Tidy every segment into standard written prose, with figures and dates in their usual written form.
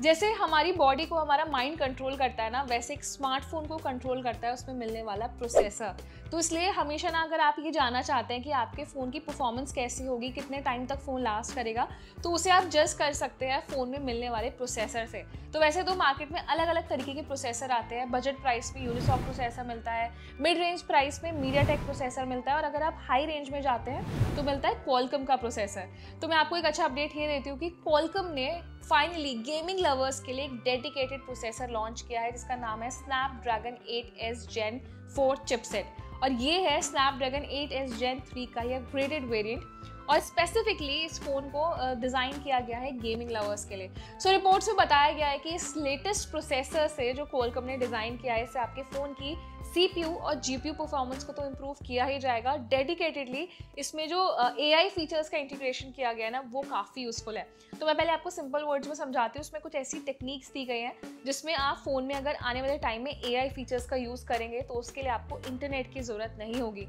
जैसे हमारी बॉडी को हमारा माइंड कंट्रोल करता है ना, वैसे एक स्मार्टफोन को कंट्रोल करता है उसमें मिलने वाला प्रोसेसर। तो इसलिए हमेशा ना अगर आप ये जानना चाहते हैं कि आपके फ़ोन की परफॉर्मेंस कैसी होगी, कितने टाइम तक फ़ोन लास्ट करेगा, तो उसे आप जज कर सकते हैं फ़ोन में मिलने वाले प्रोसेसर से। तो वैसे तो मार्केट में अलग अलग तरीके के प्रोसेसर आते हैं। बजट प्राइस में यूनिसॉक प्रोसेसर मिलता है, मिड रेंज प्राइस में मीडियाटेक प्रोसेसर मिलता है, और अगर आप हाई रेंज में जाते हैं तो मिलता है क्वालकॉम का प्रोसेसर। तो मैं आपको एक अच्छा अपडेट ये देती हूँ कि क्वालकॉम ने फाइनली गेमिंग लवर्स के लिए एक डेडिकेटेड प्रोसेसर लॉन्च किया है जिसका नाम है स्नैपड्रैगन 8s Gen 4 चिपसेट, और ये है स्नैपड्रैगन 8s Gen 3 का ये अपग्रेडेड वेरिएंट, और स्पेसिफिकली इस फ़ोन को डिज़ाइन किया गया है गेमिंग लवर्स के लिए। सो रिपोर्ट्स में बताया गया है कि इस लेटेस्ट प्रोसेसर से जो क्वालकॉम ने डिज़ाइन किया है, इससे आपके फ़ोन की CPU और GPU परफॉर्मेंस को तो इम्प्रूव किया ही जाएगा, डेडिकेटेडली इसमें जो AI फीचर्स का इंटीग्रेशन किया गया है ना, वो काफ़ी यूज़फुल है। तो मैं पहले आपको सिंपल वर्ड्स में समझाती हूँ। उसमें कुछ ऐसी टेक्निक्स दी गई हैं जिसमें आप फ़ोन में अगर आने वाले टाइम में AI फीचर्स का यूज़ करेंगे तो उसके लिए आपको इंटरनेट की ज़रूरत नहीं होगी।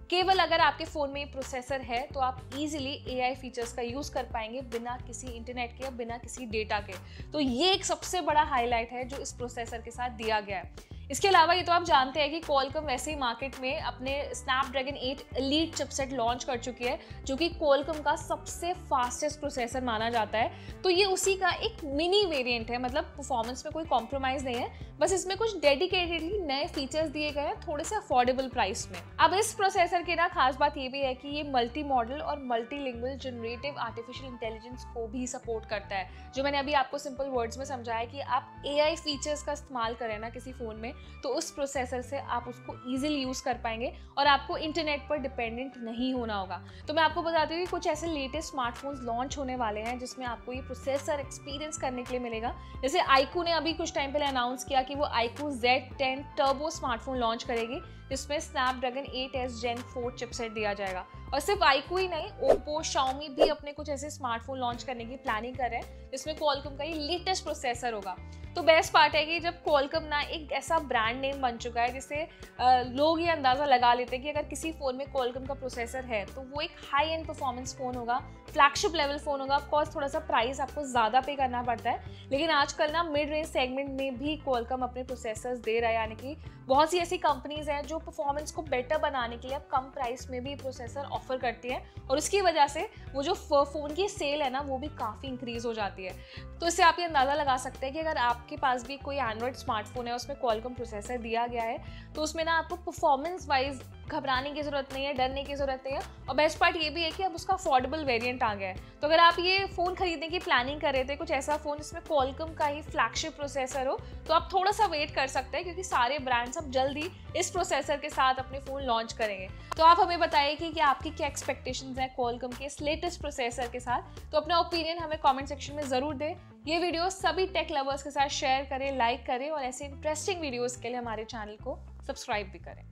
केवल अगर आपके फ़ोन में ये प्रोसेसर है तो आप इजीली AI फीचर्स का यूज़ कर पाएंगे बिना किसी इंटरनेट के या बिना किसी डेटा के। तो ये एक सबसे बड़ा हाईलाइट है जो इस प्रोसेसर के साथ दिया गया है। इसके अलावा ये तो आप जानते हैं कि क्वालकॉम वैसे ही मार्केट में अपने स्नैपड्रैगन 8 एलीट चिपसेट लॉन्च कर चुकी है, जो कि क्वालकॉम का सबसे फास्टेस्ट प्रोसेसर माना जाता है। तो ये उसी का एक मिनी वेरिएंट है, मतलब परफॉर्मेंस में कोई कॉम्प्रोमाइज़ नहीं है, बस इसमें कुछ डेडिकेटेडली नए फीचर्स दिए गए हैं थोड़े से अफोर्डेबल प्राइस में। अब इस प्रोसेसर की ना खास बात ये भी है कि ये मल्टी मॉडल और मल्टीलिंगुअल जनरेटिव आर्टिफिशियल इंटेलिजेंस को भी सपोर्ट करता है। जो मैंने अभी आपको सिंपल वर्ड्स में समझाया कि आप AI फीचर्स का इस्तेमाल करें ना किसी फ़ोन में, तो उस प्रोसेसर से आप उसको ईजिली यूज़ कर पाएंगे और आपको इंटरनेट पर डिपेंडेंट नहीं होना होगा। तो मैं आपको बताती हूँ कि कुछ ऐसे लेटेस्ट स्मार्टफोन्स लॉन्च होने वाले हैं जिसमें आपको ये प्रोसेसर एक्सपीरियंस करने के लिए मिलेगा। जैसे iQOO ने अभी कुछ टाइम पहले अनाउंस किया कि वो iQOO Z10 turbo smartphone launch करेगी जिसमें स्नैपड्रैगन 8s Gen 4 चिपसेट दिया जाएगा। और सिर्फ iQOO ही नहीं, ओप्पो, Xiaomi भी अपने कुछ ऐसे स्मार्टफोन लॉन्च करने की प्लानिंग कर रहे हैं जिसमें क्वालकॉम का ये लेटेस्ट प्रोसेसर होगा। तो बेस्ट पार्ट है कि जब क्वालकॉम ना एक ऐसा ब्रांड नेम बन चुका है जिससे लोग ये अंदाज़ा लगा लेते हैं कि अगर किसी फ़ोन में क्वालकॉम का प्रोसेसर है तो वो एक हाई एंड परफॉर्मेंस फ़ोन होगा, फ्लैगशिप लेवल फ़ोन होगा। ऑफकोर्स थोड़ा सा प्राइस आपको ज़्यादा पे करना पड़ता है, लेकिन आजकल ना मिड रेंज सेगमेंट में भी क्वालकॉम अपने प्रोसेसर्स दे रहा है, यानी कि बहुत सी ऐसी कंपनीज हैं जो परफॉर्मेंस को बेटर बनाने के लिए अब कम प्राइस में भी प्रोसेसर ऑफर करती है, और उसकी वजह से वो जो फ़ोन की सेल है ना वो भी काफ़ी इंक्रीज़ हो जाती है। तो इससे आप ये अंदाज़ा लगा सकते हैं कि अगर आपके पास भी कोई एंड्रॉयड स्मार्टफोन है उसमें क्वालकॉम प्रोसेसर दिया गया है तो उसमें ना आपको परफॉर्मेंस वाइज घबराने की ज़रूरत नहीं है, डरने की ज़रूरत नहीं है। और बेस्ट पार्ट ये भी है कि अब उसका अफोर्डेबल वेरिएंट आ गया है। तो अगर आप ये फ़ोन खरीदने की प्लानिंग कर रहे थे, कुछ ऐसा फ़ोन जिसमें क्वालकॉम का ही फ्लैगशिप प्रोसेसर हो, तो आप थोड़ा सा वेट कर सकते हैं क्योंकि सारे ब्रांड्स अब जल्दी इस प्रोसेसर के साथ अपने फ़ोन लॉन्च करेंगे। तो आप हमें बताइए कि आपकी क्या एक्सपेक्टेशंस हैं क्वालकॉम के इस लेटेस्ट प्रोसेसर के साथ। तो अपना ओपिनियन हमें कमेंट सेक्शन में ज़रूर दें। ये वीडियो सभी टेक लवर्स के साथ शेयर करें, लाइक करें, और ऐसे इंटरेस्टिंग वीडियोज़ के लिए हमारे चैनल को सब्सक्राइब भी करें।